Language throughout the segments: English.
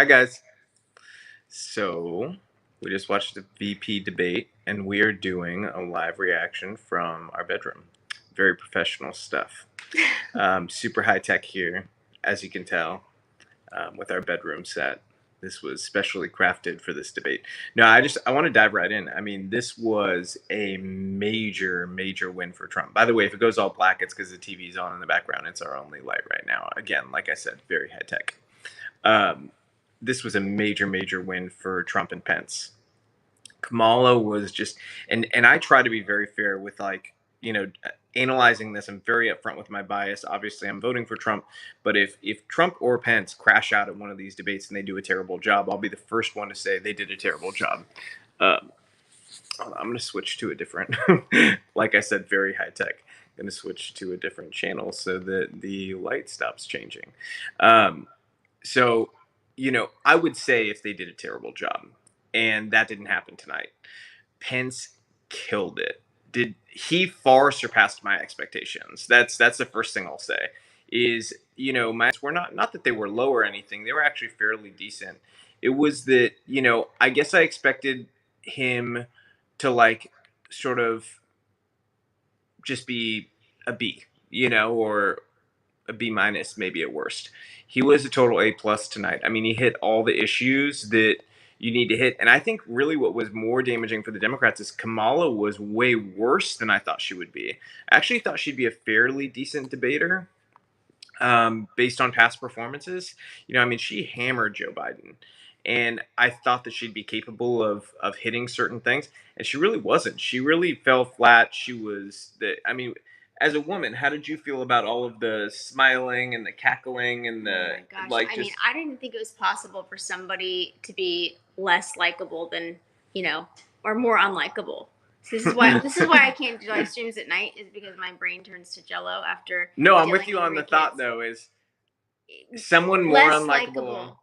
Hi, guys. So, we just watched the VP debate, and we are doing a live reaction from our bedroom. Very professional stuff. Super high tech here, as you can tell, with our bedroom set. This was specially crafted for this debate. No, I want to dive right in. I mean, this was a major, major win for Trump. By the way, if it goes all black, it's because the TV's on in the background. It's our only light right now. Again, like I said, very high tech. Um, this was a major, major win for Trump and Pence. Kamala was just, and I try to be very fair with analyzing this. I'm very upfront with my bias. Obviously, I'm voting for Trump, but if Trump or Pence crash out at one of these debates and they do a terrible job, I'll be the first one to say they did a terrible job. Um, I'm going to switch to a different, like I said, very high tech. I'm going to switch to a different channel so that the light stops changing. Um, so, I would say if they did a terrible job, and that didn't happen tonight. Pence killed it. Did he far surpassed my expectations? That's the first thing I'll say. Is my were not that they were low or anything. They were actually fairly decent. It was that I guess I expected him to sort of just be a B, or a B minus, maybe at worst. He was a total A plus tonight. I mean, he hit all the issues that you need to hit. And I think really what was more damaging for the Democrats is Kamala was way worse than I thought she would be. I actually thought she'd be a fairly decent debater, based on past performances. I mean, she hammered Joe Biden. And I thought that she'd be capable of hitting certain things, and she really wasn't. She really fell flat. She was I mean, as a woman, how did you feel about all of the smiling and the cackling and Oh the my gosh. like? I Just mean, I didn't think it was possible for somebody to be less likable than, you know, or more unlikable. So this is why I can't do live streams at night, is because my brain turns to jello after no, I'm with killing you on angry the thought kids. though. Is someone more Less unlikable likable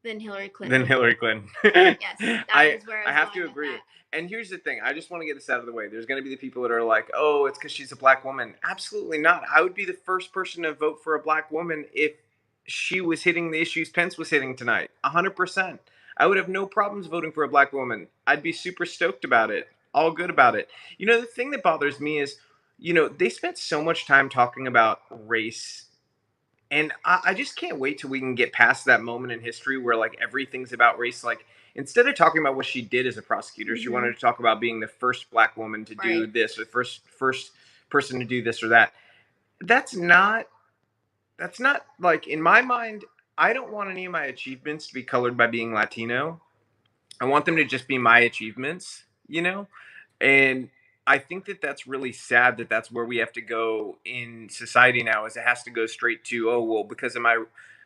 than Hillary than Clinton. Hillary Clinton? Yes, that I is where I I was have going to with agree. that. And here's the thing. I just want to get this out of the way. There's going to be the people that are like, "Oh, it's because she's a black woman." Absolutely not. I would be the first person to vote for a black woman if she was hitting the issues Pence was hitting tonight. 100%. I would have no problems voting for a black woman. I'd be super stoked about it. All good about it. The thing that bothers me is, they spent so much time talking about race, and I just can't wait till we can get past that moment in history where everything's about race. Like, instead of talking about what she did as a prosecutor, she Hmm. wanted to talk about being the first black woman to do Right. this, or first person to do this or that. That's not like, in my mind. I don't want any of my achievements to be colored by being Latino. I want them to just be my achievements. And I think that that's really sad that that's where we have to go in society now. Is it has to go straight to, oh well, because of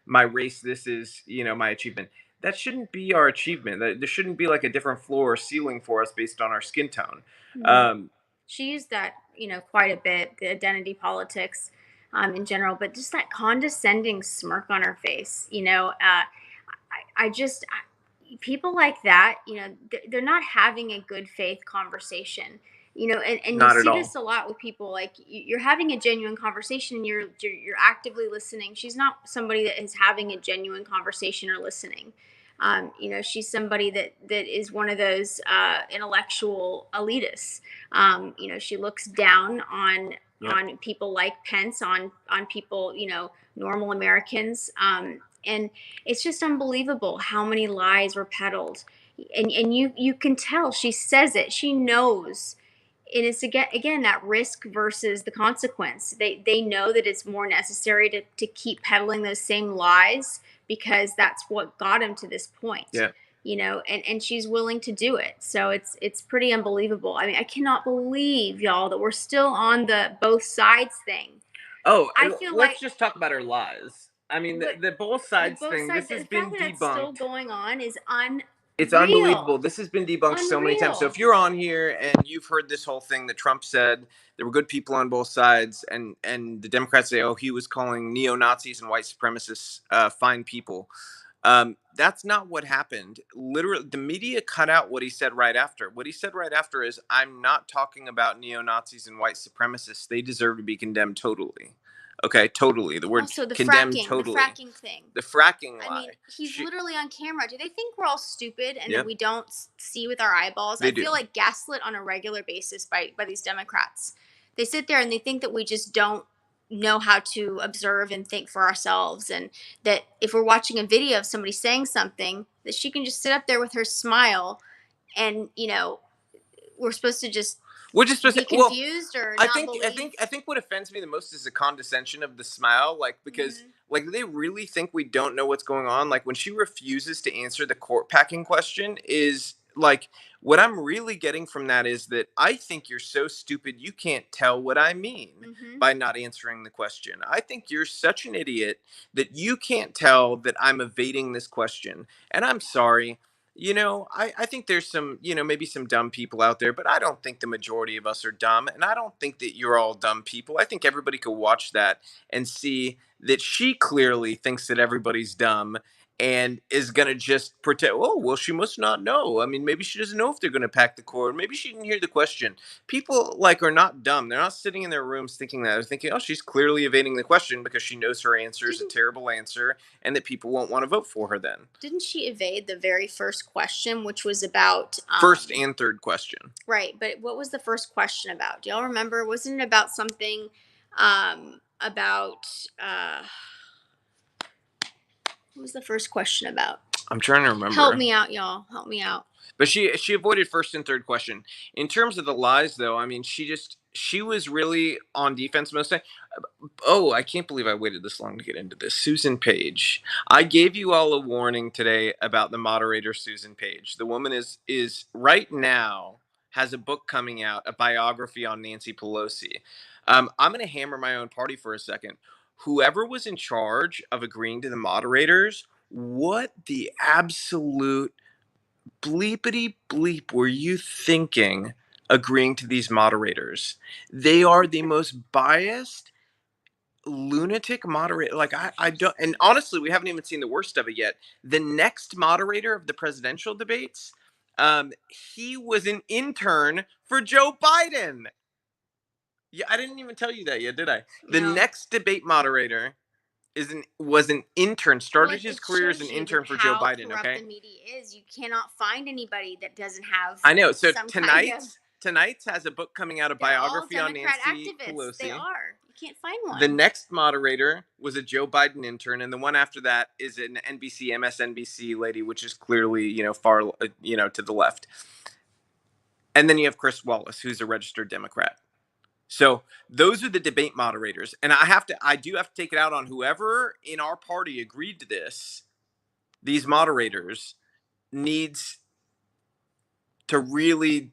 my race, this is my achievement. That shouldn't be our achievement. There shouldn't be like a different floor or ceiling for us based on our skin tone. Hmm. Um, She used that, quite a bit, the identity politics, in general, but just that condescending smirk on her face, I just, people like that, they're not having a good faith conversation, and you Not at see all. this a lot with people. Like, you're having a genuine conversation, and you're actively listening. She's not somebody that is having a genuine conversation or listening. She's somebody that is one of those intellectual elitists. She looks down Yep. on people like Pence, on people, normal Americans. And it's just unbelievable how many lies were peddled. And you can tell she says it. She knows. And it's again that risk versus the consequence. They know that it's more necessary to keep peddling those same lies, because that's what got him to this point. Yeah. And she's willing to do it. So it's pretty unbelievable. I mean, I cannot believe, y'all, that we're still on the both sides thing. Oh, I feel like let's just talk about her lies. I mean, what the both the sides both thing. This sides, has the fact been that that's still debunked. going on is It's unbelievable. unreal. This has been debunked so many times. So Unreal. if you're on here and you've heard this whole thing that Trump said there were good people on both sides, and the Democrats say, oh, he was calling neo Nazis and white supremacists fine people. That's not what happened. Literally, the media cut out what he said right after. What he said right after is, I'm not talking about neo Nazis and white supremacists. They deserve to be condemned totally. Okay, totally. The word Also, the condemned fracking, totally. the fracking thing. The fracking I lie. mean, he's literally on camera. Do they think we're all stupid and that Yep. we don't see with our eyeballs? They I do. feel like gaslit on a regular basis by these Democrats. They sit there and they think that we just don't know how to observe and think for ourselves, and that if we're watching a video of somebody saying something, that she can just sit up there with her smile, and we're supposed to just We're just supposed be to. Well, confused or I not think I believe. think I think what offends me the most is the condescension of the smile, like because Mhm. like they really think we don't know what's going on. Like when she refuses to answer the court packing question is like what I'm really getting from that is that I think you're so stupid you can't tell what I mean Mhm. by not answering the question. I think you're such an idiot that you can't tell that I'm evading this question. And I'm sorry. I think there's some, maybe some dumb people out there, but I don't think the majority of us are dumb. And I don't think that you're all dumb people. I think everybody could watch that and see that she clearly thinks that everybody's dumb and is going to just pretend, oh, well, she must not know. I mean, maybe she doesn't know if they're going to pack the cord. Maybe she didn't hear the question. People like are not dumb. They're not sitting in their rooms thinking that. They're thinking, oh, she's clearly evading the question because she knows her answer is a Didn't terrible answer and that people won't want to vote for her then. didn't she evade the very first question, which was about First and third question. right, but what was the first question about? Do y'all remember? Wasn't it about something about what was the first question about? I'm trying to Help remember. me out, y'all. Help me out. But she avoided first and third question. In terms of the lies, though, I mean, she was really on defense most of the time. Oh, I can't believe I waited this long to get into this. Susan Page. I gave you all a warning today about the moderator Susan Page. The woman is right now has a book coming out, a biography on Nancy Pelosi. I'm going to hammer my own party for a second. Whoever was in charge of agreeing to the moderators, what the absolute bleepity bleep were you thinking agreeing to these moderators? They are the most biased lunatic moderator. Like I don't, and honestly, we haven't even seen the worst of it yet. The next moderator of the presidential debates, he was an intern for Joe Biden. Yeah, I didn't even tell you that yet, did I? The No. next debate moderator was an intern, Well, started his it career as shows an you that intern for Joe how Biden. corrupt Okay, the media is. You cannot find anybody that doesn't have I know. So some kind of. tonight's has a book coming out, a They're all biography on Democrat Nancy activists. They Pelosi. are. You can't find The one. next moderator was a Joe Biden intern, and the one after that is an NBC, MSNBC lady, which is clearly far to the left. And then you have Chris Wallace, who's a registered Democrat. So those are the debate moderators, and I do have to take it out on whoever in our party agreed to this. These moderators needs to really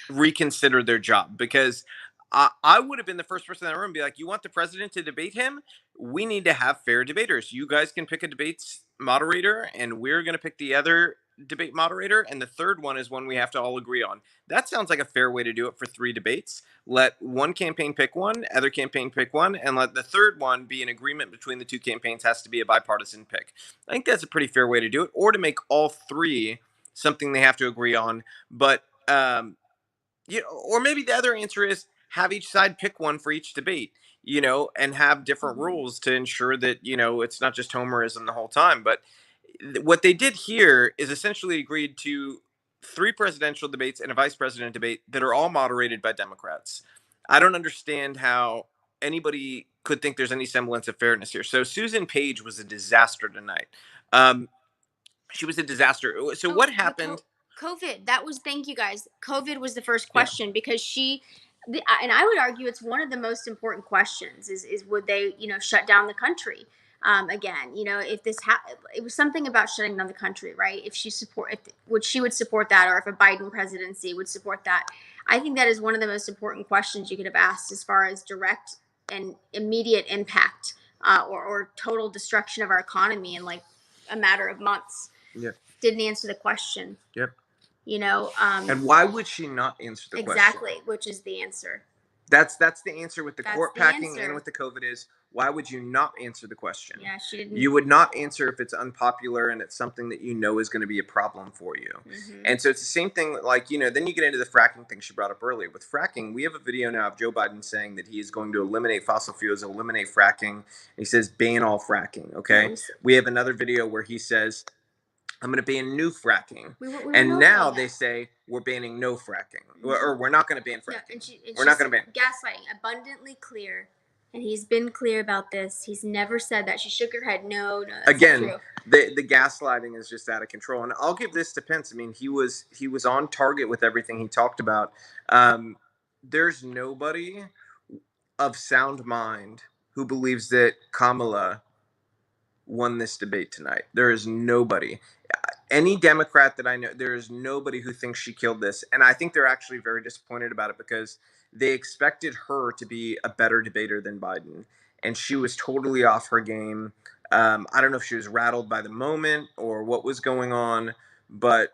reconsider their job because I would have been the first person in that room and be like, you want the president to debate him? We need to have fair debaters. You guys can pick a debates moderator, and we're going to pick the other debate moderator. And the third one is one we have to all agree on. That sounds like a fair way to do it for 3 debates. Let one campaign pick one, other campaign pick one, and let the third one be an agreement between the 2 campaigns, has to be a bipartisan pick. I think that's a pretty fair way to do it, or to make all 3 something they have to agree on. But or maybe the other answer is have each side pick one for each debate, and have different Mhm. rules to ensure that, it's not just homerism the whole time. But what they did here is essentially agreed to 3 presidential debates and a vice president debate that are all moderated by Democrats. I don't understand how anybody could think there's any semblance of fairness here. So Susan Page was a disaster tonight. Um, she was a disaster. So Oh, what happened? COVID. That was, thank you guys. COVID was the first Yeah. question because and I would argue it's one of the most important questions is would they, shut down the country again? If it was something about shutting down the country, right? If she would support that, or if a Biden presidency would support that. I think that is one of the most important questions you could have asked as far as direct and immediate impact or total destruction of our economy in like a matter of months. Yeah. Didn't answer the question. Yep. You know, And why would she not answer the question? exactly, which is the answer. That's the answer with the That's court the packing answer. and with the COVID is, why would you not answer the question? Yeah, she didn't. You would not answer if it's unpopular and it's something that you know is going to be a problem for you. And so it's the same thing, like, then you get into the fracking thing she brought up earlier. With fracking, we have a video now of Joe Biden saying that he is going to eliminate fossil fuels, eliminate fracking. He says ban all fracking, okay? We have another video where he says, I'm going to ban new fracking. And now they say we're banning no fracking, or we're not going to ban fracking. We're not going to ban. Gaslighting, abundantly clear, and he's been clear about this. He's never said that. She shook her head. No, that's Again, not true. the gaslighting is just out of control. And I'll give this to Pence. I mean, he was on target with everything he talked about. There's nobody of sound mind who believes that Kamala won this debate tonight. There is nobody. Any Democrat that I know, there is nobody who thinks she killed this. And I think they're actually very disappointed about it because they expected her to be a better debater than Biden. And she was totally off her game. I don't know if she was rattled by the moment or what was going on, but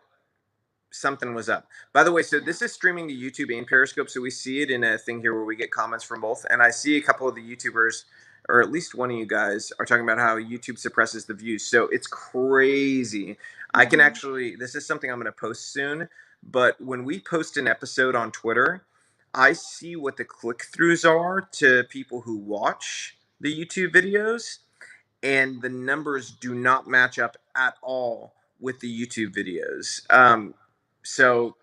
something was up. By the way, so this is streaming to YouTube and Periscope, so we see it in a thing here where we get comments from both. And I see a couple of the YouTubers, or at least one of you guys, are talking about how YouTube suppresses the views. So it's crazy. I can actually, this is something I'm going to post soon, but when we post an episode on Twitter, I see what the click-throughs are to people who watch the YouTube videos, and the numbers do not match up at all with the YouTube videos. So,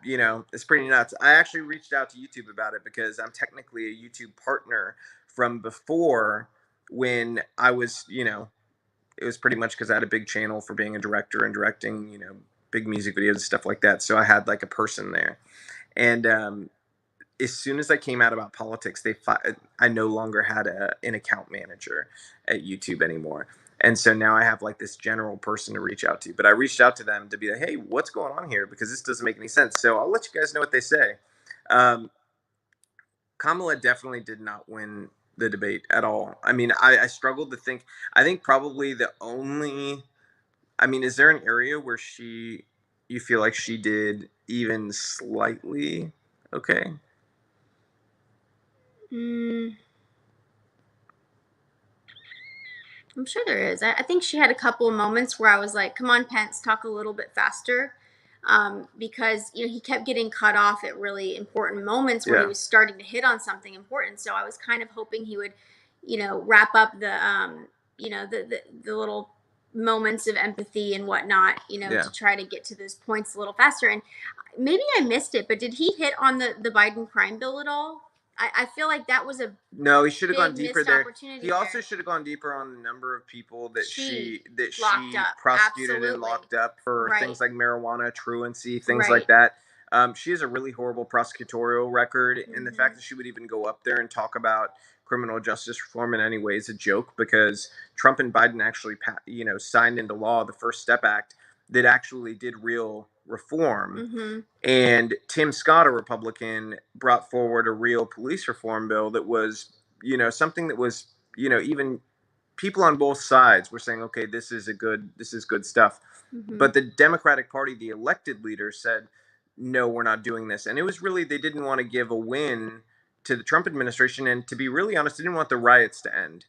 it's pretty nuts. I actually reached out to YouTube about it because I'm technically a YouTube partner from before, when I was, it was pretty much because I had a big channel for being a director and directing, big music videos and stuff like that. So I had like a person there. And as soon as I came out about politics, I no longer had an account manager at YouTube anymore. And so now I have like this general person to reach out to. But I reached out to them to be like, hey, what's going on here? Because this doesn't make any sense. So I'll let you guys know what they say. Kamala definitely did not win the debate at all. I mean, I struggled to think. I think probably the only. I mean, is there an area where you feel like she did even slightly okay? I'm sure there is. I think she had a couple of moments where I was like, come on, Pence, talk a little bit faster. Because he kept getting cut off at really important moments where he was starting to hit on something important. So I was kind of hoping he would, wrap up the little moments of empathy and whatnot, to try to get to those points a little faster. And maybe I missed it, but did he hit on the Biden crime bill at all? I feel like that was a no. He should have gone deeper there. He also there. should have gone deeper on the number of people that she up. prosecuted Absolutely. and locked up for Right. things like marijuana, truancy, things like that. She has a really horrible prosecutorial record, and the fact that she would even go up there and talk about criminal justice reform in any way is a joke, because Trump and Biden actually signed into law the First Step Act that actually did real reform. And Tim Scott, a Republican, brought forward a real police reform bill that was, something that was, even people on both sides were saying, okay, this is good stuff. But the Democratic Party, the elected leaders, said, no, we're not doing this. And it was really, they didn't want to give a win to the Trump administration. And to be really honest, they didn't want the riots to end.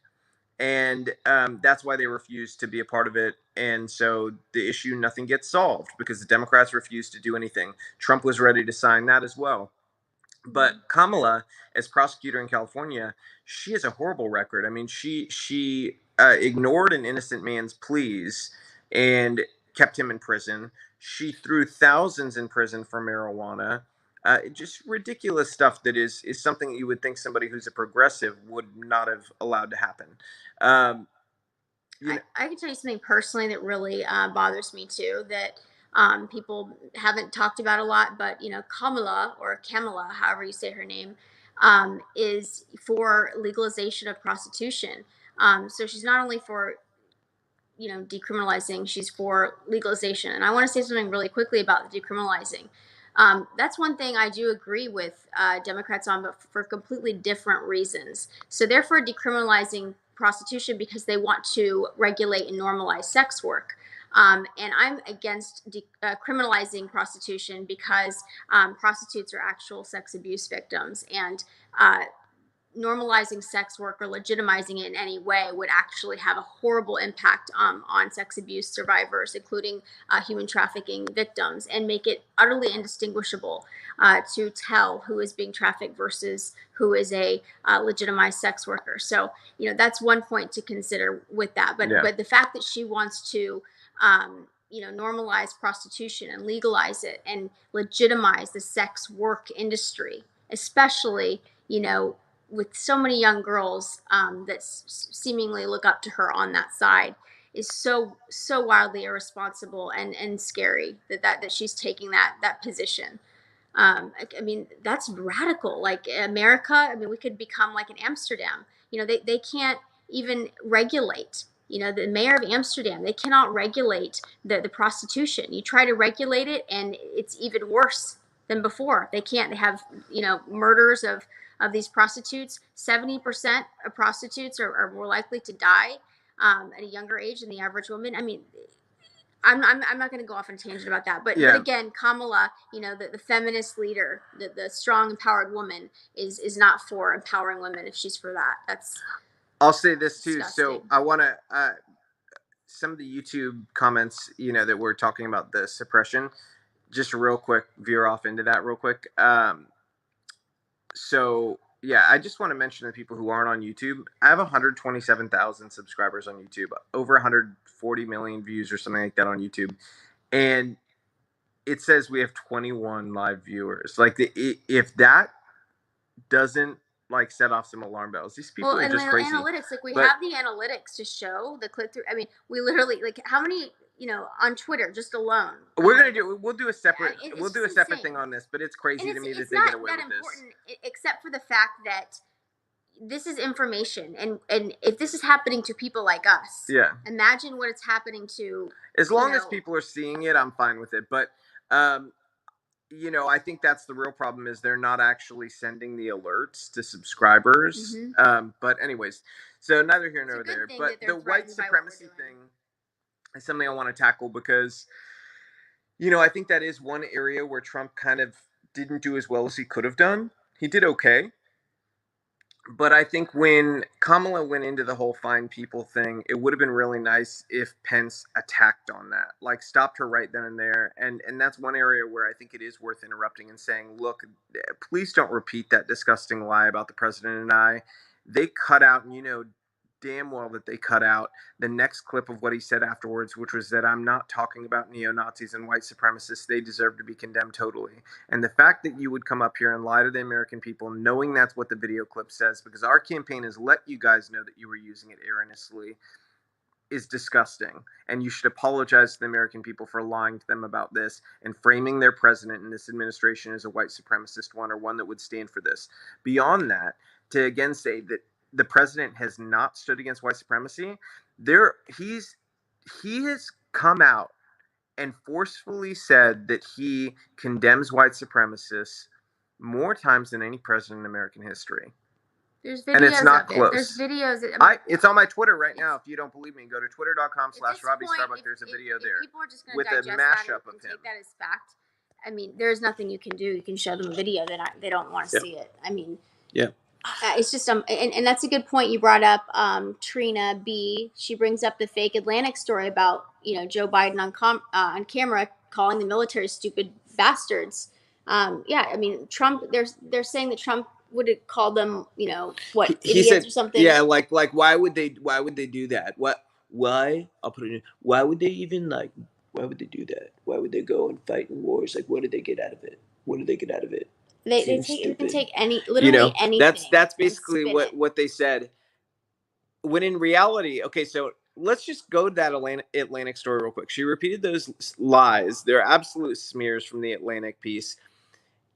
And that's why they refused to be a part of it. And so the issue, nothing gets solved because the Democrats refused to do anything. Trump was ready to sign that as well. But Kamala, as prosecutor in California, she has a horrible record. I mean, she ignored an innocent man's pleas and kept him in prison. She threw thousands in prison for marijuana. Just ridiculous stuff that is something that you would think somebody who's a progressive would not have allowed to happen. I can tell you something personally that really bothers me too, that people haven't talked about a lot, but Kamala, or Kamala, however you say her name, is for legalization of prostitution. So she's not only for decriminalizing, she's for legalization. And I want to say something really quickly about the decriminalizing. That's one thing I do agree with Democrats on, but for completely different reasons. So they're for decriminalizing prostitution because they want to regulate and normalize sex work. And I'm against criminalizing prostitution because prostitutes are actual sex abuse victims. And normalizing sex work or legitimizing it in any way would actually have a horrible impact on sex abuse survivors, including human trafficking victims, and make it utterly indistinguishable to tell who is being trafficked versus who is a legitimized sex worker. So, that's one point to consider with that. But the fact that she wants to normalize prostitution and legalize it and legitimize the sex work industry, especially, with so many young girls that seemingly look up to her on that side, is so wildly irresponsible and scary that she's taking that position. I mean, that's radical. Like America, I mean, we could become like an Amsterdam. They can't even regulate. The mayor of Amsterdam, they cannot regulate the prostitution. You try to regulate it, and it's even worse than before. They can't. They have murders of these prostitutes. 70% of prostitutes are more likely to die at a younger age than the average woman. I mean, I'm not going to go off on a tangent about that, but again, Kamala, the feminist leader, the strong, empowered woman, is not for empowering women. If she's for that, I'll say this too. disgusting. So I want to some of the YouTube comments, that we're talking about the suppression. Just real quick, veer off into that real quick. So yeah, I just want to mention to people who aren't on YouTube, I have 127,000 subscribers on YouTube, over 140 million views or something like that on YouTube, and it says we have 21 live viewers. Like if that doesn't set off some alarm bells, these people are just crazy. Analytics, we have the analytics to show the click through. I mean, we literally how many on Twitter just alone. We'll do a separate thing on this, but it's crazy to me that they get away with this. Except for the fact that this is information, and if this is happening to people like us, imagine what it's happening to. As long as people are seeing it, I'm fine with it. But I think that's the real problem, is they're not actually sending the alerts to subscribers. But anyways, so neither here nor there. But the white supremacy thing is something I want to tackle, because I think that is one area where Trump kind of didn't do as well as he could have done. He did okay. But I think when Kamala went into the whole fine people thing, it would have been really nice if Pence attacked on that, stopped her right then and there. And that's one area where I think it is worth interrupting and saying, look, please don't repeat that disgusting lie about the president and I. They cut out, and damn well that they cut out the next clip of what he said afterwards, which was that I'm not talking about neo-Nazis and white supremacists. They deserve to be condemned totally. And the fact that you would come up here and lie to the American people, knowing that's what the video clip says, because our campaign has let you guys know that you were using it erroneously, is disgusting. And you should apologize to the American people for lying to them about this and framing their president and this administration as a white supremacist one, or one that would stand for this. Beyond that, to again say that the president has not stood against white supremacy, he has come out and forcefully said that he condemns white supremacists more times than any president in American history. There's videos and it's not close. There's videos. It's on my Twitter right now. If you don't believe me, go to twitter.com/Robbie Starbuck. There's a video there. People are just with a mashup of him. Take that as fact. I mean, there's nothing you can do. You can show them a video that they don't want to see it. I mean, it's just and that's a good point you brought up. Trina B, she brings up the fake Atlantic story about Joe Biden on camera calling the military stupid bastards. I mean, Trump. They're saying that Trump would have called them, what, he idiots said, or something. Yeah, like why would they do that? Why? I'll put it in. Why would they even why would they do that? Why would they go and fight in wars? What did they get out of it? What did they get out of it? They can take literally anything. That's basically what they said. When in reality, okay, so let's just go to that Atlantic story real quick. She repeated those lies. They're absolute smears from the Atlantic piece.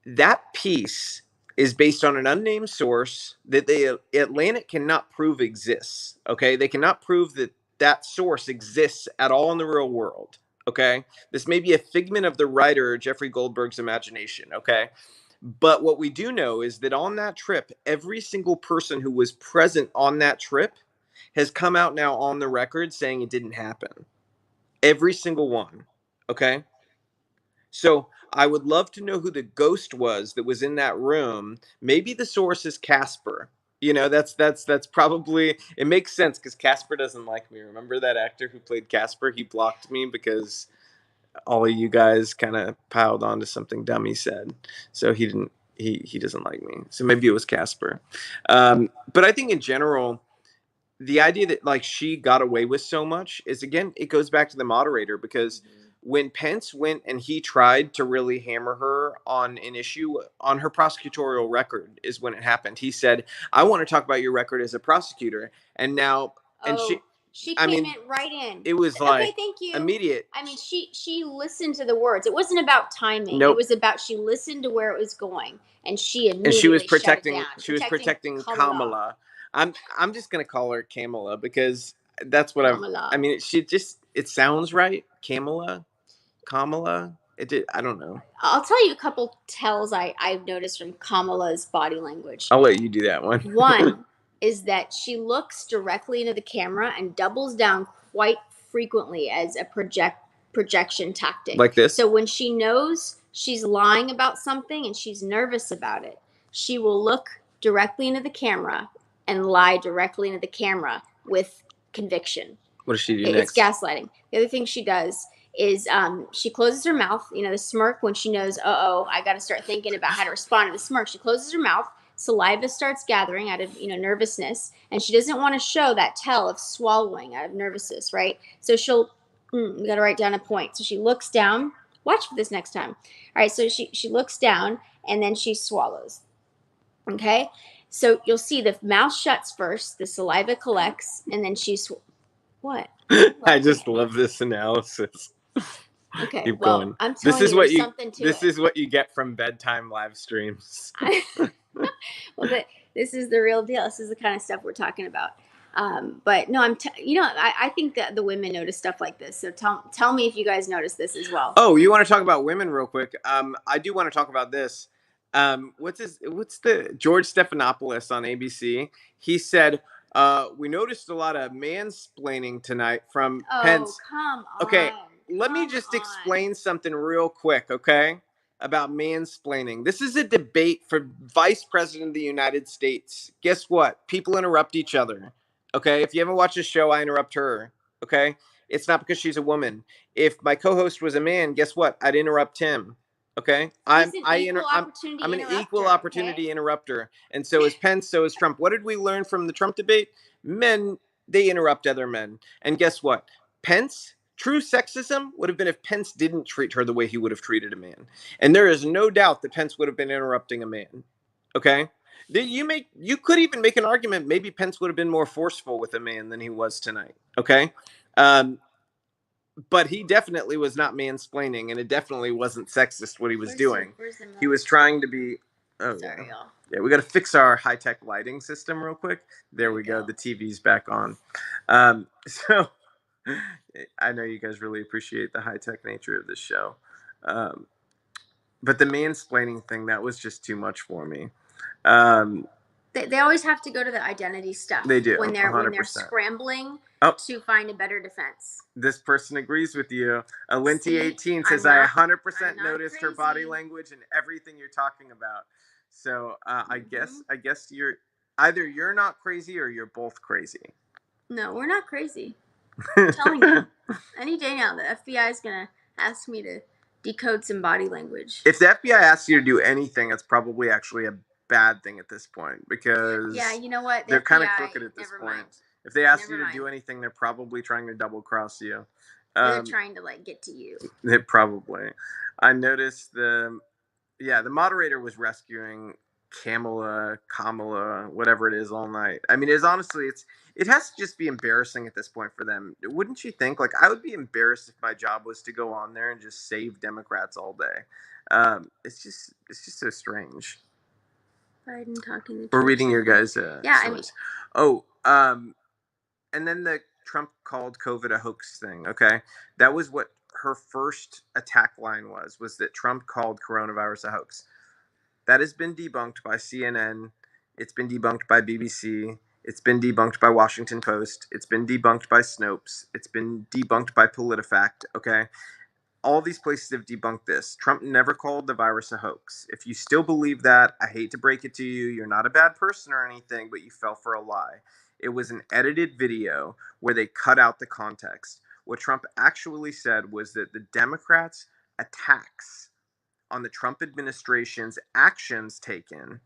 That piece is based on an unnamed source that the Atlantic cannot prove exists. Okay, they cannot prove that source exists at all in the real world. Okay, this may be a figment of the writer Jeffrey Goldberg's imagination. Okay. But what we do know is that on that trip, every single person who was present on that trip has come out now on the record saying it didn't happen. Every single one. Okay? So I would love to know who the ghost was that was in that room. Maybe the source is Casper. You know, that's probably, it makes sense because Casper doesn't like me. Remember that actor who played Casper? He blocked me because all of you guys kind of piled onto something dumb he said. So he didn't. He doesn't like me. So maybe it was Casper. But I think in general, the idea that like she got away with so much is, again, it goes back to the moderator, because when Pence went and he tried to really hammer her on an issue on her prosecutorial record is when it happened. He said, I want to talk about your record as a prosecutor. And now, and she I came mean, in right in. it was Okay, like thank you. immediate. I mean, she listened to the words. It wasn't about timing. Nope. It was about she listened to where it was going, and she And she was immediately shut it protecting, down. she was protecting Kamala. Kamala. I'm just gonna call her Kamala because that's what Kamala. I mean, she just, it sounds right. Kamala. It did, I don't know. I'll tell you a couple tells I've noticed from Kamala's body language. I'll let you do that one. One is that she looks directly into the camera and doubles down quite frequently as a projection tactic. Like this? So when she knows she's lying about something and she's nervous about it, she will look directly into the camera and lie directly into the camera with conviction. What does she do It's next? gaslighting. The other thing she does is she closes her mouth. You know, the smirk, when she knows, I got to start thinking about how to respond to the smirk. She closes her mouth. Saliva starts gathering out of, nervousness, and she doesn't want to show that tell of swallowing out of nervousness, right? So she'll, you got to write down a point. So she looks down. Watch for this next time. All right, so she looks down, and then she swallows. Okay? So you'll see the mouth shuts first, the saliva collects, and then what? I just love this analysis. Okay, Keep well, going. I'm telling This is you, what there's you. something to This it. is what you get from bedtime live streams. Well, this is the real deal. This is the kind of stuff we're talking about. But no, I think that the women notice stuff like this. So tell me if you guys notice this as well. Oh, you want to talk about women real quick? I do want to talk about this. What's the George Stephanopoulos on ABC? He said, we noticed a lot of mansplaining tonight from Pence. Come on. Okay, let me just explain something real quick, okay? About mansplaining. This is a debate for Vice President of the United States. Guess what? People interrupt each other. Okay? If you haven't watched the show, I interrupt her. Okay? It's not because she's a woman. If my co-host was a man, guess what? I'd interrupt him. Okay? I'm an equal opportunity interrupter. And so is Pence, so is Trump. What did we learn from the Trump debate? Men, they interrupt other men. And guess what? Pence, true sexism would have been if Pence didn't treat her the way he would have treated a man. And there is no doubt that Pence would have been interrupting a man. Okay? You could even make an argument maybe Pence would have been more forceful with a man than he was tonight. Okay? But he definitely was not mansplaining, and it definitely wasn't sexist what he was doing. He was trying to be. Oh, sorry, y'all. Yeah, we got to fix our high-tech lighting system real quick. There we go. The TV's back on. So I know you guys really appreciate the high-tech nature of this show. But the mansplaining thing, that was just too much for me. They always have to go to the identity stuff. They do, when they're 100%. Scrambling to find a better defense. This person agrees with you. Linty18 says, I 100% noticed her body language and everything you're talking about. So I guess you're not crazy or you're both crazy. No, we're not crazy. I'm telling you. Any day now, the FBI is going to ask me to decode some body language. If the FBI asks you to do anything, it's probably actually a bad thing at this point, because yeah, you know what? They're kind of crooked at this point. Mind. If they ask you to do anything, they're probably trying to double cross you. They're trying to get to you. They probably. I noticed the moderator was rescuing Kamala, whatever it is, all night. I mean, it has to just be embarrassing at this point for them. Wouldn't you think? Like, I would be embarrassed if my job was to go on there and just save Democrats all day. It's just so strange. Biden talking to We're reading your guys' stories. And then the Trump called COVID a hoax thing. Okay, that was what her first attack line was that Trump called coronavirus a hoax. That has been debunked by CNN. It's been debunked by BBC. It's been debunked by Washington Post. It's been debunked by Snopes. It's been debunked by PolitiFact. Okay, all these places have debunked this. Trump never called the virus a hoax. If you still believe that, I hate to break it to you. You're not a bad person or anything, but you fell for a lie. It was an edited video where they cut out the context. What Trump actually said was that the Democrats' attacks on the Trump administration's actions taken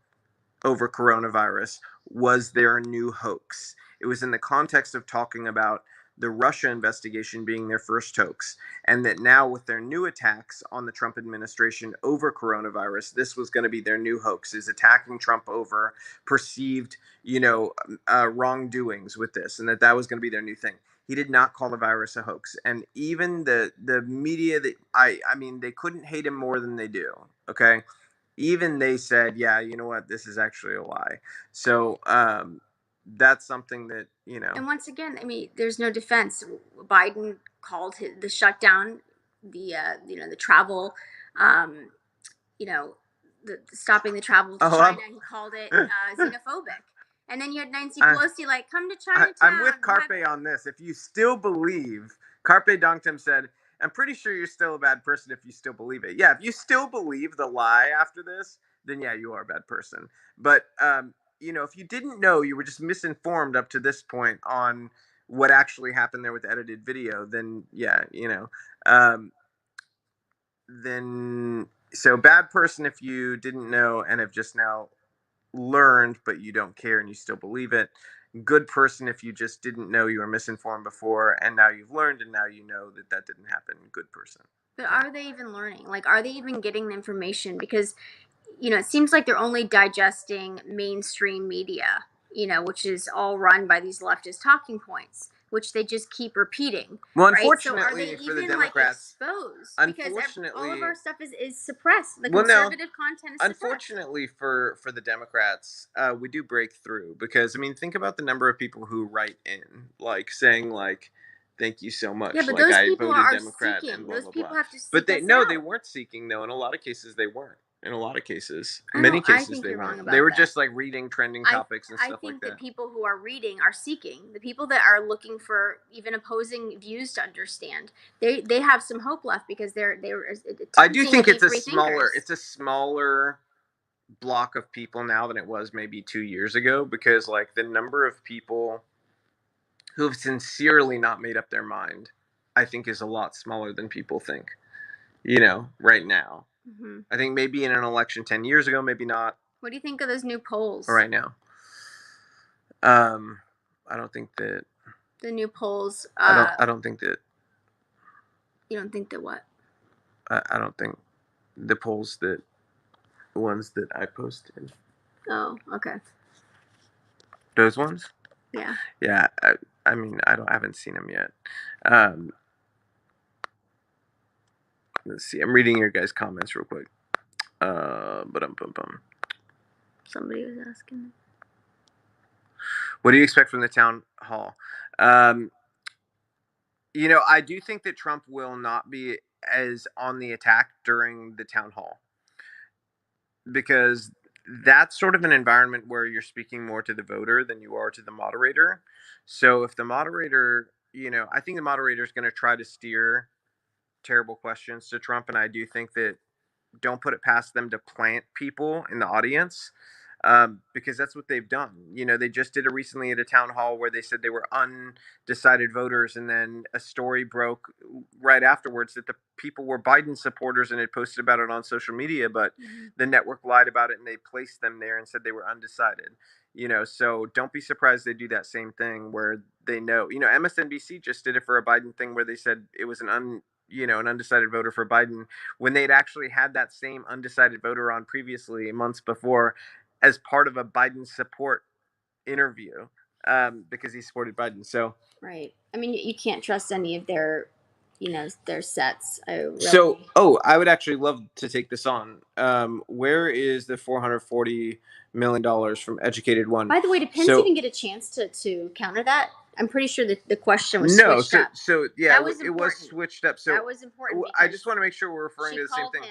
over coronavirus was their new hoax. It was in the context of talking about the Russia investigation being their first hoax, and that now with their new attacks on the Trump administration over coronavirus, this was going to be their new hoax, is attacking Trump over perceived, wrongdoings with this, and that was going to be their new thing. He did not call the virus a hoax, and even the media that I mean, they couldn't hate him more than they do. Okay, even they said, yeah, you know what, this is actually a lie. So that's something that, And once again, I mean, there's no defense. Biden called the shutdown, the travel, um, you know, stopping the travel to China. He called it xenophobic. And then you had Nancy Pelosi like, come to Chinatown. I'm with Carpe on this. If you still believe, Carpe Diem said, I'm pretty sure you're still a bad person if you still believe it. Yeah, if you still believe the lie after this, then yeah, you are a bad person. But if you didn't know, you were just misinformed up to this point on what actually happened there with the edited video, then yeah, then so bad person if you didn't know and have just now learned, but you don't care and you still believe it. Good person if you just didn't know, you were misinformed before, and now you've learned and now you know that didn't happen. Good person. But are they even learning? Like, are they even getting the information? Because, it seems like they're only digesting mainstream media, which is all run by these leftist talking points, which they just keep repeating. Well, right? unfortunately, so are they for even the Democrats, exposed? Unfortunately, because all of our stuff is suppressed. The conservative content is suppressed. Unfortunately for the Democrats, we do break through, because I mean, think about the number of people who write in, like saying like, "Thank you so much." Yeah, but like, those I people voted are Democrat seeking. and blah Those blah people blah. have to seek But us they out. weren't seeking though. In a lot of cases, they weren't. In a lot of cases, I many cases, think they you're wrong weren't. about They were that. just like reading trending topics and stuff like that. I think that people who are reading are seeking. The people that are looking for even opposing views to understand, they have some hope left, because they're I do think it's a smaller block of people now than it was maybe 2 years ago, because like the number of people who have sincerely not made up their mind, I think, is a lot smaller than people think. Right now. Mm-hmm. I think maybe in an election 10 years ago, maybe not. What do you think of those new polls right now? I don't think that the new polls. I don't think that. You don't think that what? I don't think the polls the ones that I posted. Oh, okay. Those ones? Yeah. Yeah. I mean, I haven't seen them yet. Let's see. I'm reading your guys' comments real quick. Somebody was asking. What do you expect from the town hall? I do think that Trump will not be as on the attack during the town hall, because that's sort of an environment where you're speaking more to the voter than you are to the moderator. So if the moderator, I think the moderator is going to try to steer terrible questions to Trump, and I do think that don't put it past them to plant people in the audience, because that's what they've done. They just did it recently at a town hall where they said they were undecided voters, and then a story broke right afterwards that the people were Biden supporters and had posted about it on social media, but the network lied about it and they placed them there and said they were undecided. So don't be surprised they do that same thing where they know. MSNBC just did it for a Biden thing where they said it was an undecided voter for Biden, when they'd actually had that same undecided voter on previously months before as part of a Biden support interview, because he supported Biden. So right. I mean, you can't trust any of their sets. I would actually love to take this on. Where is the $440 million from Educated One? By the way, did Pence even get a chance to counter that? I'm pretty sure that the question was switched up. So yeah, it was switched up. So that was important. I just want to make sure we're referring to the same thing. She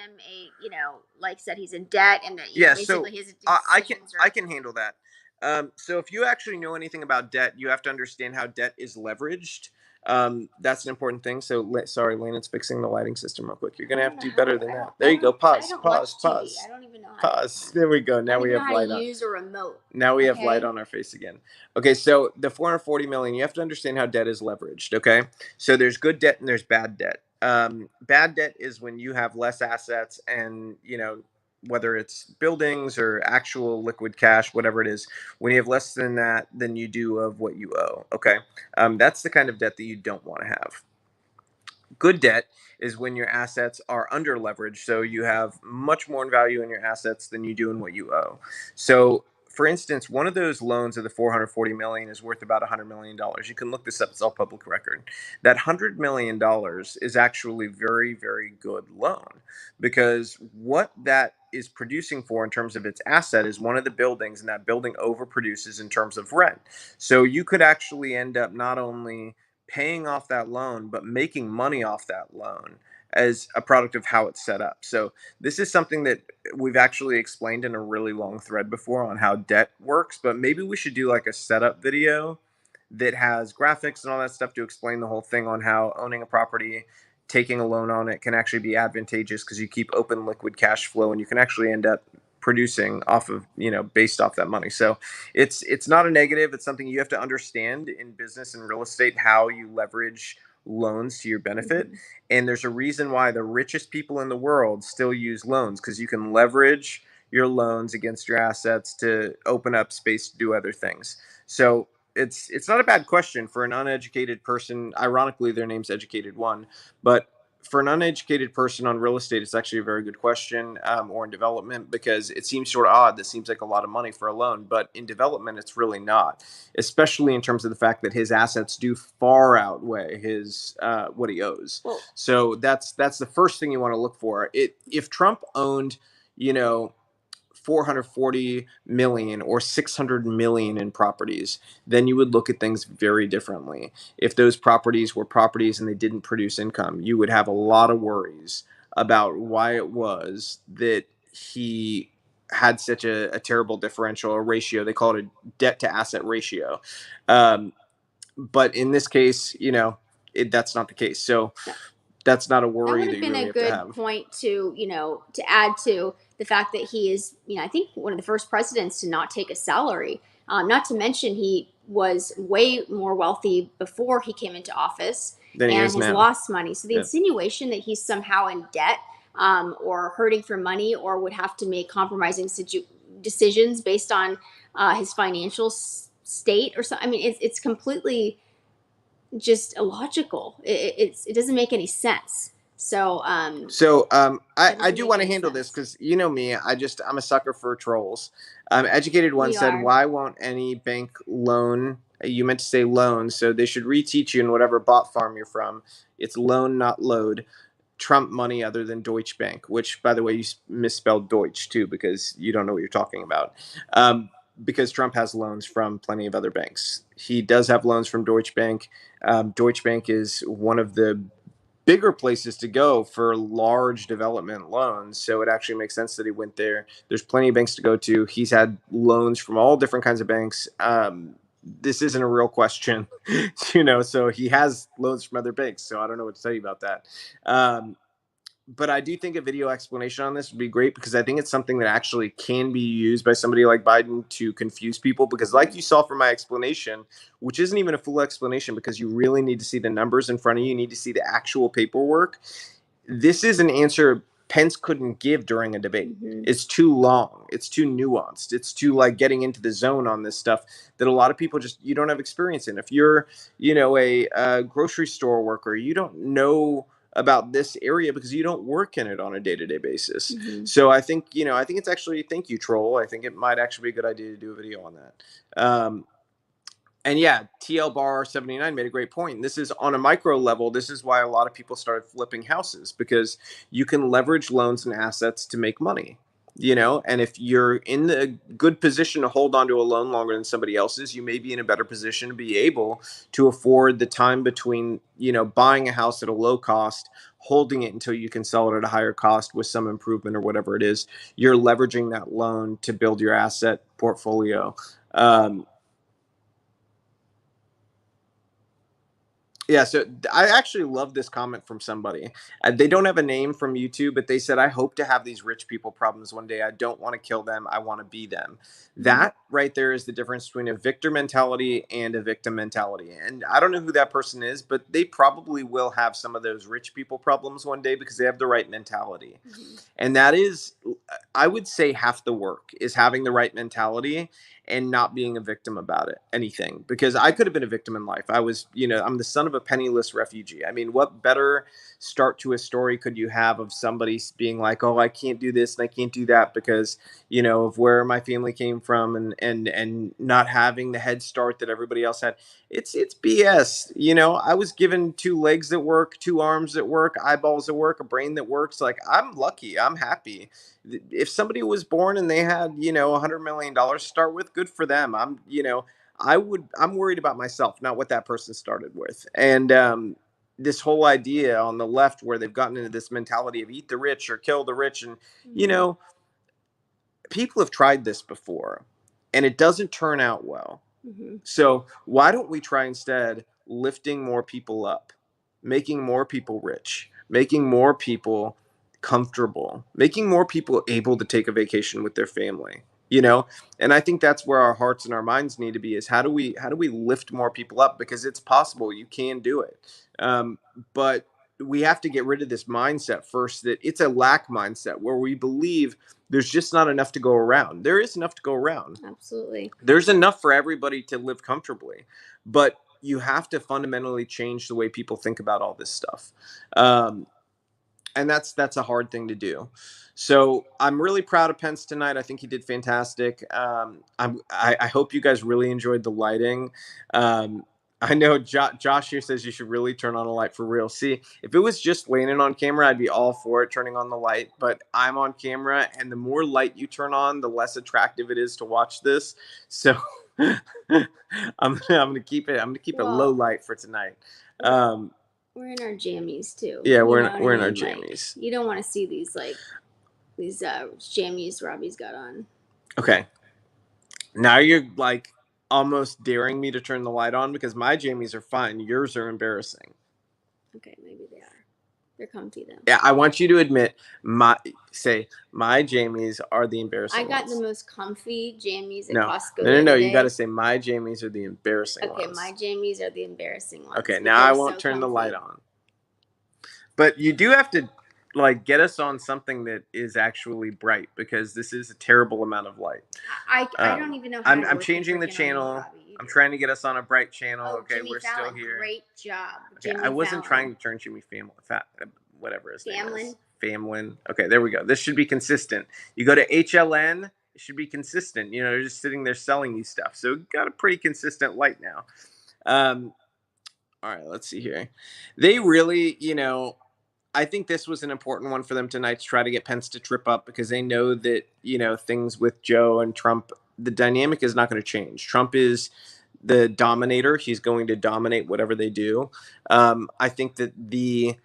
called him said he's in debt, and that basically his decisions I can handle that. So if you actually know anything about debt, you have to understand how debt is leveraged. That's an important thing. So, sorry, Lane, fixing the lighting system real quick. You're gonna have to do better than that. There you go. I Pause. don't Pause. watch TV. Pause. I don't even know how Pause. There we go. I Now don't we even know have how light to on. use a remote. Now we have light Okay. on our face again. Okay, so the 440 million, you have to understand how debt is leveraged. Okay, so there's good debt and there's bad debt. Bad debt is when you have less assets, and whether it's buildings or actual liquid cash, whatever it is, when you have less than that than you do of what you owe. Okay, that's the kind of debt that you don't want to have. Good debt is when your assets are under leveraged, so you have much more in value in your assets than you do in what you owe. So, for instance, one of those loans of the 440 million is worth about $100 million. You can look this up; it's all public record. That $100 million is actually very, very good loan, because what that is producing for in terms of its asset is one of the buildings, and that building overproduces in terms of rent. So you could actually end up not only paying off that loan, but making money off that loan as a product of how it's set up. So this is something that we've actually explained in a really long thread before on how debt works, but maybe we should do like a setup video that has graphics and all that stuff to explain the whole thing on how owning a property, taking a loan on it can actually be advantageous because you keep open liquid cash flow and you can actually end up producing off of, based off that money. So it's not a negative. It's something you have to understand in business and real estate, how you leverage loans to your benefit. Mm-hmm. And there's a reason why the richest people in the world still use loans, because you can leverage your loans against your assets to open up space to do other things. So it's not a bad question for an uneducated person. Ironically, their name's Educated One, but for an uneducated person on real estate, it's actually a very good question, or in development, because it seems sort of odd. This seems like a lot of money for a loan, but in development, it's really not, especially in terms of the fact that his assets do far outweigh his what he owes. Well, So that's the first thing you want to look for. If Trump owned, you know, 440 million or 600 million in properties, then you would look at things very differently. If those properties were properties and they didn't produce income, you would have a lot of worries about why it was that he had such a terrible differential, a ratio. They call it a debt to asset ratio. But in this case, that's not the case. So that's not a that worry would that have you been really a have to good have. point to to add to the fact that he is, I think one of the first presidents to not take a salary. Not to mention he was way more wealthy before he came into office Than he and is has now. lost money. So the Yeah. insinuation that he's somehow in debt, or hurting for money, or would have to make compromising decisions based on his financial state or something. I mean, it's completely just illogical. It doesn't make any sense. So So I, that I doesn't do make want to any handle this sense. because you know me, I'm a sucker for trolls. Educated One We said, are. "Why won't any bank loan?" You meant to say loan, so they should reteach you in whatever bot farm you're from. It's loan, not load. Trump money other than Deutsche Bank, which, by the way, you misspelled Deutsch too because you don't know what you're talking about. Because Trump has loans from plenty of other banks. He does have loans from Deutsche Bank. Deutsche Bank is one of the bigger places to go for large development loans. So it actually makes sense that he went there. There's plenty of banks to go to. He's had loans from all different kinds of banks. This isn't a real question, so he has loans from other banks. So I don't know what to tell you about that. But I do think a video explanation on this would be great because I think it's something that actually can be used by somebody like Biden to confuse people. Because, like you saw from my explanation, which isn't even a full explanation because you really need to see the numbers in front of you, you need to see the actual paperwork. This is an answer Pence couldn't give during a debate. Mm-hmm. It's too long. It's too nuanced. It's too like getting into the zone on this stuff that a lot of people just you don't have experience in. If you're, a grocery store worker, you don't know about this area because you don't work in it on a day-to-day basis. Mm-hmm. So I think it's actually, thank you, troll. I think it might actually be a good idea to do a video on that. And yeah, TL Bar 79 made a great point. This is on a micro level. This is why a lot of people started flipping houses because you can leverage loans and assets to make money. And if you're in the good position to hold on to a loan longer than somebody else's, you may be in a better position to be able to afford the time between, buying a house at a low cost, holding it until you can sell it at a higher cost with some improvement or whatever it is. You're leveraging that loan to build your asset portfolio. Yeah, so I actually love this comment from somebody. They don't have a name from YouTube, but they said, I hope to have these rich people problems one day. I don't want to kill them. I want to be them. That right there is the difference between a victor mentality and a victim mentality. And I don't know who that person is, but they probably will have some of those rich people problems one day because they have the right mentality. And that is, I would say, half the work is having the right mentality and not being a victim about it, anything. Because I could have been a victim in life. I was, I'm the son of a penniless refugee. I mean, what better start to a story could you have of somebody being like, oh, I can't do this and I can't do that because, of where my family came from and not having the head start that everybody else had. It's BS. I was given two legs that work, two arms that work, eyeballs that work, a brain that works. Like, I'm lucky. I'm happy. If somebody was born and they had, $100 million to start with, good for them. I'm worried about myself, not what that person started with. And this whole idea on the left where they've gotten into this mentality of eat the rich or kill the rich. And, people have tried this before and it doesn't turn out well. So why don't we try instead lifting more people up, making more people rich, making more people comfortable, making more people able to take a vacation with their family, And I think that's where our hearts and our minds need to be, is how do we lift more people up? Because it's possible, you can do it. But we have to get rid of this mindset first, that it's a lack mindset where we believe there's just not enough to go around. There is enough to go around. Absolutely. There's enough for everybody to live comfortably, but you have to fundamentally change the way people think about all this stuff. And that's a hard thing to do. So I'm really proud of Pence tonight. I think he did fantastic. I hope you guys really enjoyed the lighting. I know Josh here says you should really turn on a light for real. See, if it was just Landon on camera, I'd be all for it, turning on the light. But I'm on camera, and the more light you turn on, the less attractive it is to watch this. So I'm gonna keep it. I'm gonna keep it low light for tonight. We're in our jammies too. Yeah, we're in our jammies. Like, you don't want to see these jammies Robbie's got on. Okay. Now you're like almost daring me to turn the light on because my jammies are fine. Yours are embarrassing. Okay, maybe they are. They're comfy though. Yeah, I want you to admit my jammies are the embarrassing ones. I got the most comfy jammies at Costco. No. You got to say my jammies are the embarrassing ones. Okay, my jammies are the embarrassing ones. Okay, now I won't turn the light on. But you do have to get us on something that is actually bright, because this is a terrible amount of light. I don't even know how I'm changing the channel. I'm trying to get us on a bright channel. Oh, okay, Jimmy we're Fallon, still here. Great job. Okay, I wasn't trying to turn Jimmy Fallon, whatever his name is. Famlin. Okay, there we go. This should be consistent. You go to HLN, it should be consistent. They're just sitting there selling you stuff. So got a pretty consistent light now. All right, let's see here. They really, I think this was an important one for them tonight, to try to get Pence to trip up, because they know that, things with Joe and Trump, the dynamic is not going to change. Trump is the dominator. He's going to dominate whatever they do. I think that the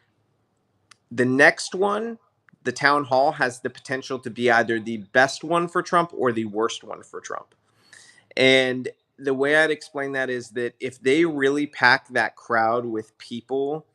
next one, the town hall, has the potential to be either the best one for Trump or the worst one for Trump. And the way I'd explain that is that if they really pack that crowd with people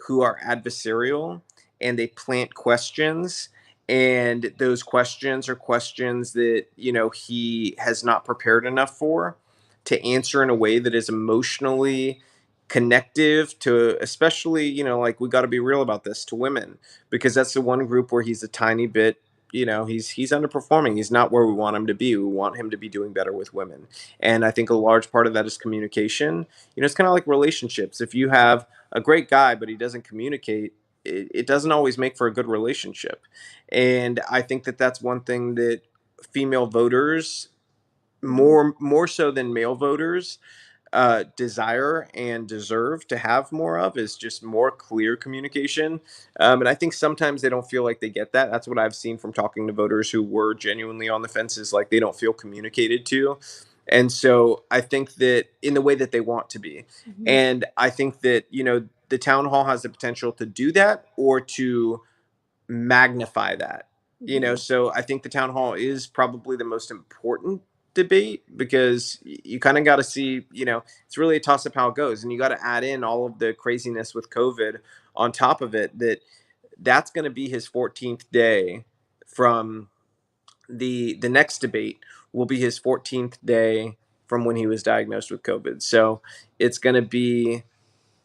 who are adversarial and they plant questions, and those questions are questions that he has not prepared enough for to answer in a way that is emotionally connective to, especially we got to be real about this, to women, because that's the one group where he's a tiny bit, he's underperforming. He's not where we want him to be. We want him to be doing better with women. And I think a large part of that is communication. It's kind of like relationships. If you have a great guy but he doesn't communicate, it doesn't always make for a good relationship. And I think that that's one thing that female voters, more so than male voters, desire and deserve to have more of, is just more clear communication. And I think sometimes they don't feel like they get that. That's what I've seen from talking to voters who were genuinely on the fences, like they don't feel communicated to. And so I think that in the way that they want to be. And I think that, the town hall has the potential to do that or to magnify that. So I think the town hall is probably the most important debate because you kind of got to see, it's really a toss up how it goes. And you got to add in all of the craziness with COVID on top of it, that's going to be his 14th day from the next debate will be his 14th day from when he was diagnosed with COVID. So it's going to be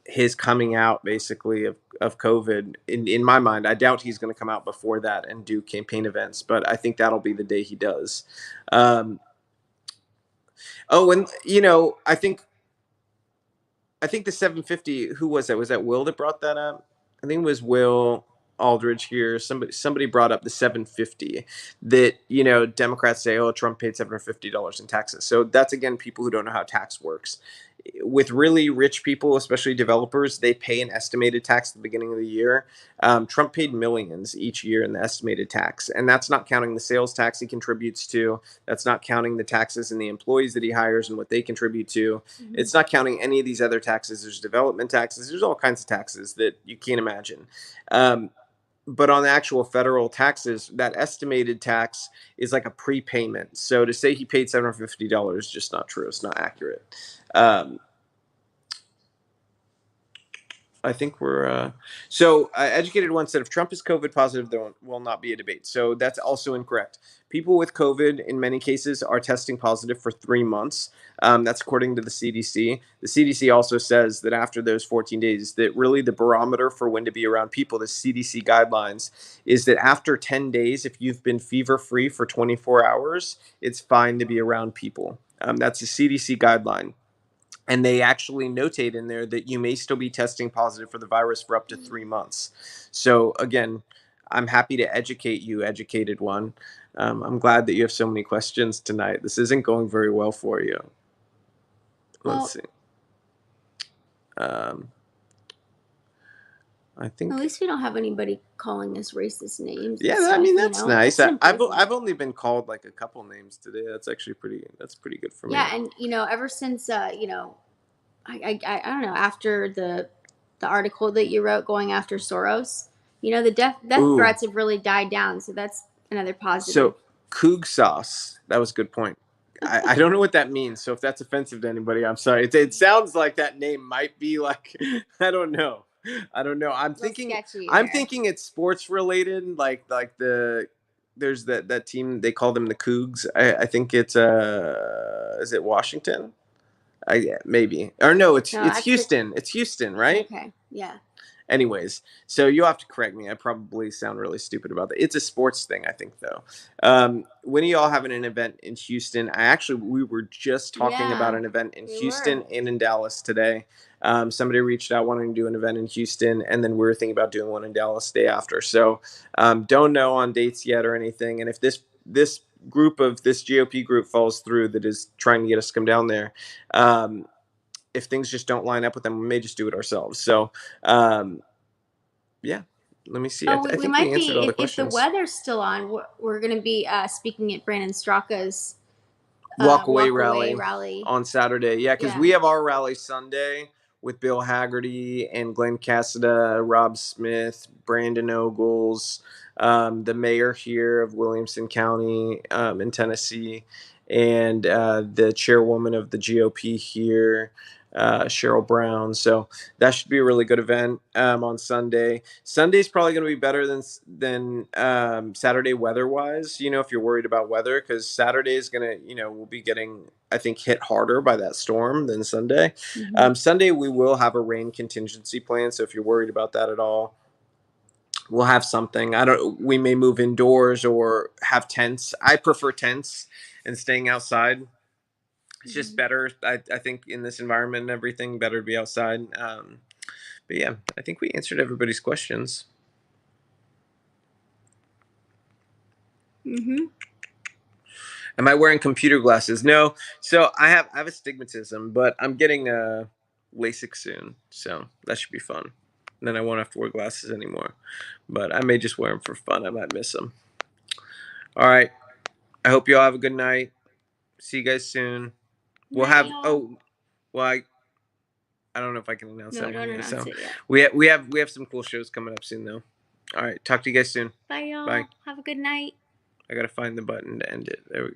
his coming out basically of COVID in my mind. I doubt he's going to come out before that and do campaign events, but I think that'll be the day he does. And I think the 750, who was that? Was that Will that brought that up? I think it was Will Aldridge here. Somebody brought up the 750 that, Democrats say, oh, Trump paid $750 in taxes. So that's, again, people who don't know how tax works. With really rich people, especially developers, they pay an estimated tax at the beginning of the year. Trump paid millions each year in the estimated tax, and that's not counting the sales tax he contributes to. That's not counting the taxes and the employees that he hires and what they contribute to. Mm-hmm. It's not counting any of these other taxes. There's development taxes. There's all kinds of taxes that you can't imagine. But on the actual federal taxes, that estimated tax is like a prepayment. So to say he paid $750 is just not true. It's not accurate. I think we're Educated One said if Trump is COVID positive, there will not be a debate. So that's also incorrect. People with COVID in many cases are testing positive for 3 months. That's according to the CDC. The CDC also says that after those 14 days, that really the barometer for when to be around people, the CDC guidelines, is that after 10 days, if you've been fever free for 24 hours, it's fine to be around people. That's a CDC guideline. And they actually notate in there that you may still be testing positive for the virus for up to 3 months. So again, I'm happy to educate you, educated one. I'm glad that you have so many questions tonight. This isn't going very well for you. Let's see. I think at least we don't have anybody calling us racist names. Yeah, stuff, I mean that's nice. I've only been called like a couple names today. That's actually pretty good for me. Yeah, and ever since I don't know, after the article that you wrote going after Soros, the death threats have really died down. So that's another positive. So Coog sauce, that was a good point. I don't know what that means. So if that's offensive to anybody, I'm sorry. It sounds like that name might be like I don't know. I'm thinking it's sports related, like there's that team, they call them the Cougs. I think it's is it Washington? Maybe. Or no, it's Houston. It's Houston, right? Okay. Yeah. Anyways, so you'll have to correct me. I probably sound really stupid about that. It's a sports thing, I think, though. When are y'all having an event in Houston? We were just talking about an event in Houston and in Dallas today. Somebody reached out wanting to do an event in Houston, and then we were thinking about doing one in Dallas day after. So don't know on dates yet or anything. And if this GOP group falls through that is trying to get us to come down there, if things just don't line up with them, we may just do it ourselves. So, yeah, let me see. I think we answered all the questions. If the weather's still on, we're going to be speaking at Brandon Straka's walk-away rally on Saturday. Yeah, because we have our rally Sunday with Bill Haggerty and Glenn Cassida, Rob Smith, Brandon Ogles, the mayor here of Williamson County in Tennessee, and the chairwoman of the GOP here, Cheryl Brown. So that should be a really good event on Sunday. Sunday's probably going to be better than Saturday weather-wise, if you're worried about weather, because Saturday is going to, we'll be getting, I think, hit harder by that storm than Sunday. Mm-hmm. Sunday, we will have a rain contingency plan, so if you're worried about that at all, we'll have something. We may move indoors or have tents. I prefer tents and staying outside. It's just better, I think, in this environment and everything, better to be outside. But yeah, I think we answered everybody's questions. Mm-hmm. Am I wearing computer glasses? No. So I have astigmatism, but I'm getting LASIK soon, so that should be fun. And then I won't have to wear glasses anymore. But I may just wear them for fun. I might miss them. All right. I hope you all have a good night. See you guys soon. We'll have I don't know if I can announce that one yet. So we have some cool shows coming up soon though. All right, talk to you guys soon. Bye y'all. Bye. Have a good night. I gotta find the button to end it. There we go.